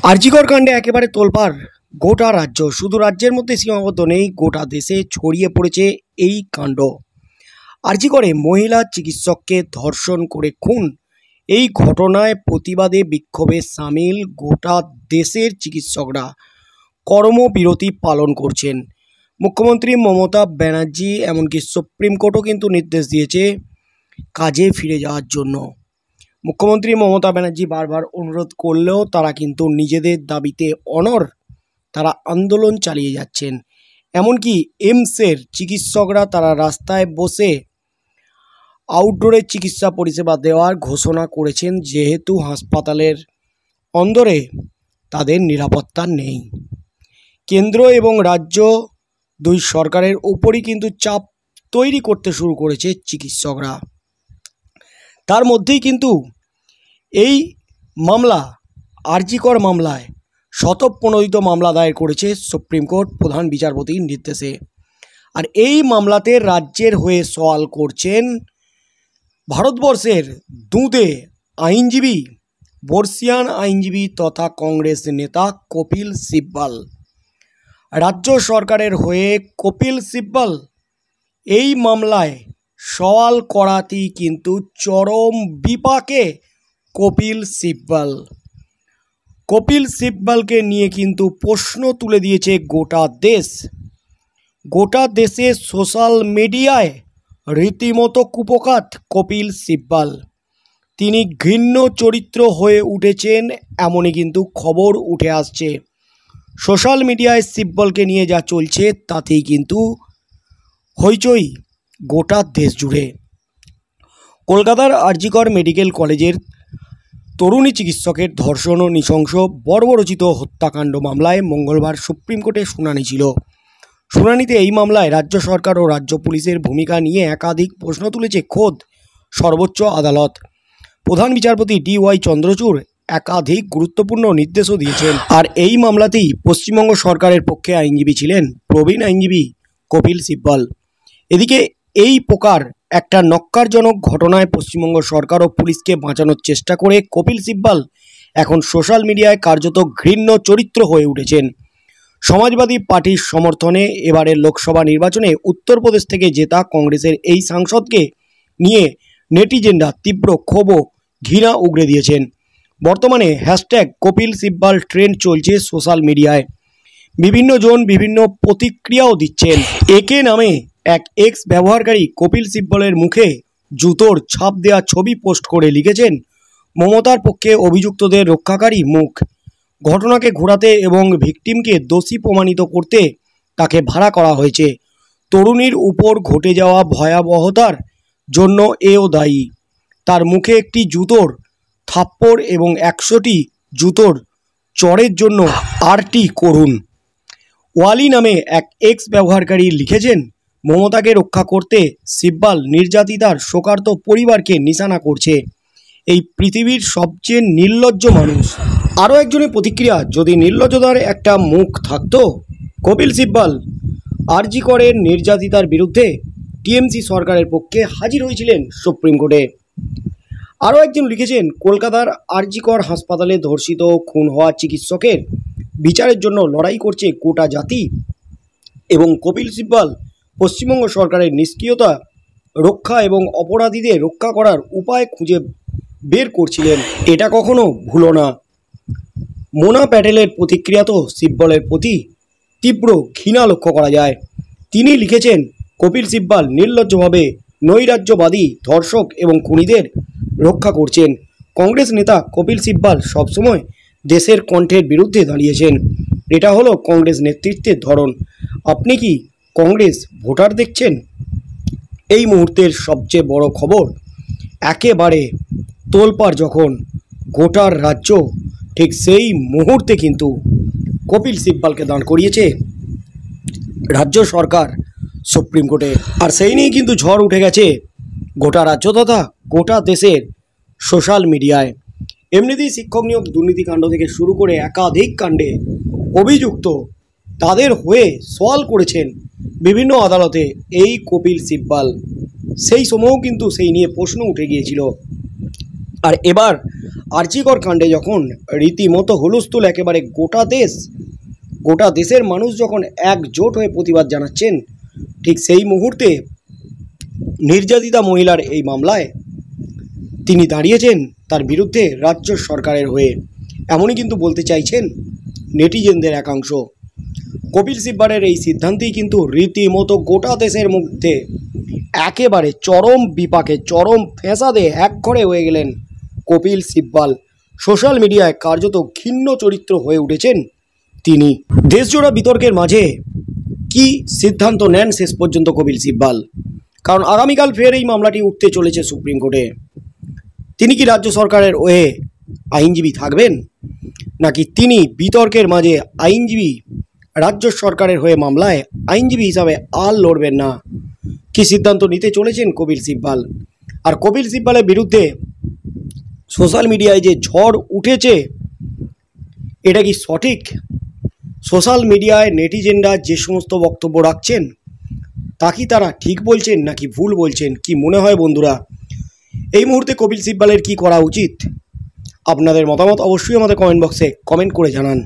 আরজিকর কাণ্ডে একেবারে তোলপাড় গোটা রাজ্য। শুধু রাজ্যের মধ্যে সীমাবদ্ধ নেই, গোটা দেশে ছড়িয়ে পড়েছে এই কাণ্ড। আরজিকরে মহিলা চিকিৎসককে ধর্ষণ করে খুন, এই ঘটনায় প্রতিবাদে বিক্ষোভে সামিল গোটা দেশের চিকিৎসকরা কর্মবিরতি পালন করছেন। মুখ্যমন্ত্রী মমতা ব্যানার্জি এমনকি সুপ্রিম কোর্টও কিন্তু নির্দেশ দিয়েছে কাজে ফিরে যাওয়ার জন্য। মুখ্যমন্ত্রী মমতা ব্যানার্জি বারবার অনুরোধ করলেও তারা কিন্তু নিজেদের দাবিতে অনড়, তারা আন্দোলন চালিয়ে যাচ্ছেন। এমনকি এইমসের চিকিৎসকরা তারা রাস্তায় বসে আউটডোরে চিকিৎসা পরিষেবা দেওয়ার ঘোষণা করেছেন, যেহেতু হাসপাতালের অন্দরে তাদের নিরাপত্তা নেই। কেন্দ্র এবং রাজ্য দুই সরকারের উপরই কিন্তু চাপ তৈরি করতে শুরু করেছে চিকিৎসকরা। তার মধ্যেই কিন্তু এই মামলা, আরজিকর মামলায় স্বতঃপ্রণোদিত মামলা দায়ের করেছে সুপ্রিম কোর্ট প্রধান বিচারপতির নির্দেশে। আর এই মামলাতে রাজ্যের হয়ে সওয়াল করছেন ভারতবর্ষের দুঁদে আইনজীবী, বর্ষিয়ান আইনজীবী তথা কংগ্রেস নেতা কপিল সিব্বল। রাজ্য সরকারের হয়ে কপিল সিব্বল এই মামলায় সওয়াল করাতেই কিন্তু চরম বিপাকে কপিল সিব্বল। কপিল সিব্বলকে নিয়ে কিন্তু প্রশ্ন তুলে দিয়েছে গোটা দেশ। গোটা দেশে সোশ্যাল মিডিয়ায় রীতিমতো কুপোকাত কপিল সিব্বল। তিনি ঘৃণ্য চরিত্র হয়ে উঠেছেন এমনই কিন্তু খবর উঠে আসছে। সোশ্যাল মিডিয়ায় সিব্বলকে নিয়ে যা চলছে তাতেই কিন্তু হইচই গোটা দেশ জুড়ে। কলকাতার আরজিকর মেডিকেল কলেজের তরুণী চিকিৎসকের ধর্ষণ ও নৃশংস বর্বরচিত হত্যাকাণ্ড মামলায় মঙ্গলবার সুপ্রিম কোর্টে শুনানি ছিল। শুনানিতে এই মামলায় রাজ্য সরকার ও রাজ্য পুলিশের ভূমিকা নিয়ে একাধিক প্রশ্ন তুলেছে খোদ সর্বোচ্চ আদালত। প্রধান বিচারপতি DY চন্দ্রচূড় একাধিক গুরুত্বপূর্ণ নির্দেশও দিয়েছেন। আর এই মামলাতেই পশ্চিমবঙ্গ সরকারের পক্ষে আইনজীবী ছিলেন প্রবীণ আইনজীবী কপিল সিব্বল। এদিকে এই প্রকার একটা নক্কারজনক ঘটনায় পশ্চিমবঙ্গ সরকার ও পুলিশকে বাঁচানোর চেষ্টা করে কপিল সিব্বল এখন সোশ্যাল মিডিয়ায় কার্যত ঘৃণ্য চরিত্র হয়ে উঠেছেন। সমাজবাদী পার্টির সমর্থনে এবারের লোকসভা নির্বাচনে উত্তরপ্রদেশ থেকে জেতা কংগ্রেসের এই সাংসদকে নিয়ে নেটিজেনরা তীব্র ক্ষোভ ও ঘৃণা উগরে দিয়েছেন। বর্তমানে হ্যাশট্যাগ কপিল সিব্বল ট্রেন্ড চলছে সোশ্যাল মিডিয়ায়। বিভিন্ন জন বিভিন্ন প্রতিক্রিয়াও দিচ্ছেন। একে নামে এক এক্স ব্যবহারকারী কপিল সিব্বলের মুখে জুতোর ছাপ দেওয়া ছবি পোস্ট করে লিখেছেন, মমতার পক্ষে অভিযুক্তদের রক্ষাকারী মুখ। ঘটনাকে ঘোরাতে এবং ভিকটিমকে দোষী প্রমাণিত করতে তাকে ভাড়া করা হয়েছে। তরুণীর উপর ঘটে যাওয়া ভয়াবহতার জন্য এও দায়ী। তার মুখে একটি জুতোর থাপ্পড় এবং 100টি জুতোর চড়ের জন্য আরটি করুন। ওয়ালি নামে এক এক্স ব্যবহারকারী লিখেছেন, মমতাকে রক্ষা করতে সিব্বল নির্যাতিতার শোকার্ত পরিবারকে নিশানা করছে। এই পৃথিবীর সবচেয়ে নির্লজ্জ মানুষ। আরও একজনের প্রতিক্রিয়া, যদি নির্লজ্জতার একটা মুখ থাকতো। কপিল সিব্বল আরজিকরের নির্যাতিতার বিরুদ্ধে টিএমসি সরকারের পক্ষে হাজির হয়েছিলেন সুপ্রিম কোর্টে। আরও একজন লিখেছেন, কলকাতার আরজিকর হাসপাতালে ধর্ষিত খুন হওয়া চিকিৎসকের বিচারের জন্য লড়াই করছে গোটা জাতি এবং কপিল সিব্বল পশ্চিমবঙ্গ সরকারের নিষ্ক্রিয়তা রক্ষা এবং অপরাধীদের রক্ষা করার উপায় খুঁজে বের করছিলেন। এটা কখনো ভুলো না। মোনা প্যাটেলের প্রতিক্রিয়া তো সিব্বলের প্রতি তীব্র ঘৃণা লক্ষ্য করা যায়। তিনি লিখেছেন, কপিল সিব্বল নির্লজ্জভাবে নৈরাজ্যবাদী ধর্ষক এবং খুনিদের রক্ষা করছেন। কংগ্রেস নেতা কপিল সিব্বল সবসময় দেশের কণ্ঠের বিরুদ্ধে দাঁড়িয়েছেন। এটা হলো কংগ্রেস নেতৃত্বের ধরন। আপনি কি কংগ্রেস ভোটার দেখছেন? এই মুহূর্তের সবচেয়ে বড় খবর, একেবারে তোলপাড় যখন গোটার রাজ্য, ঠিক সেই মুহূর্তে কিন্তু কপিল সিব্বলকে দাঁড় করিয়েছে রাজ্য সরকার সুপ্রিম কোর্টে। আর সেই নিয়েই কিন্তু ঝড় উঠে গেছে গোটা রাজ্য তথা গোটা দেশের সোশ্যাল মিডিয়ায়। এমনিতেই শিক্ষক নিয়োগ দুর্নীতিকাণ্ড থেকে শুরু করে একাধিক কাণ্ডে অভিযুক্ত তাদের হয়ে সওয়াল করেছেন বিভিন্ন আদালতে এই কপিল সিব্বল। সেই সময়ও কিন্তু সেই নিয়ে প্রশ্ন উঠে গিয়েছিল। আর এবার আরজি কর কাণ্ডে যখন রীতিমতো হুলস্থুল একেবারে গোটা দেশের মানুষ যখন একজোট হয়ে প্রতিবাদ জানাচ্ছেন, ঠিক সেই মুহূর্তে নির্যাতিতা মহিলার এই মামলায় তিনি দাঁড়িয়েছেন তার বিরুদ্ধে রাজ্য সরকারের হয়ে। এমনই কিন্তু বলতে চাইছেন নেটিজেনদের একাংশ। কপিল সিব্বালের এই সিদ্ধান্তেই কিন্তু রীতিমতো গোটা দেশের মধ্যে একেবারে চরম বিপাকে, চরম ফ্যাসাদে একঘরে হয়ে গেলেন কপিল সিব্বাল। সোশ্যাল মিডিয়ায় কার্যত ঘৃণ্য চরিত্র হয়ে উঠেছেন তিনি। দেশজোড়া বিতর্কের মাঝে কি সিদ্ধান্ত নেন শেষ পর্যন্ত কপিল সিব্বাল? কারণ আগামীকাল ফের এই মামলাটি উঠতে চলেছে সুপ্রিম কোর্টে। তিনি কি রাজ্য সরকারের হয়ে আইনজীবী থাকবেন, নাকি তিনি বিতর্কের মাঝে আইনজীবী রাজ্য সরকারের হয়ে মামলায় আইনজীবী হিসাবে আর লড়বেন না? কি সিদ্ধান্ত নিতে চলেছেন কপিল সিব্বাল? আর কপিল সিব্বালের বিরুদ্ধে সোশ্যাল মিডিয়ায় যে ঝড় উঠেছে, এটা কি সঠিক? সোশ্যাল মিডিয়ায় নেটিজেনরা যে সমস্ত বক্তব্য রাখছেন তা কি তারা ঠিক বলছেন নাকি ভুল বলছেন? কি মনে হয় বন্ধুরা, এই মুহূর্তে কপিল সিব্বালের কি করা উচিত? আপনাদের মতামত অবশ্যই আমাদের কমেন্ট বক্সে কমেন্ট করে জানান।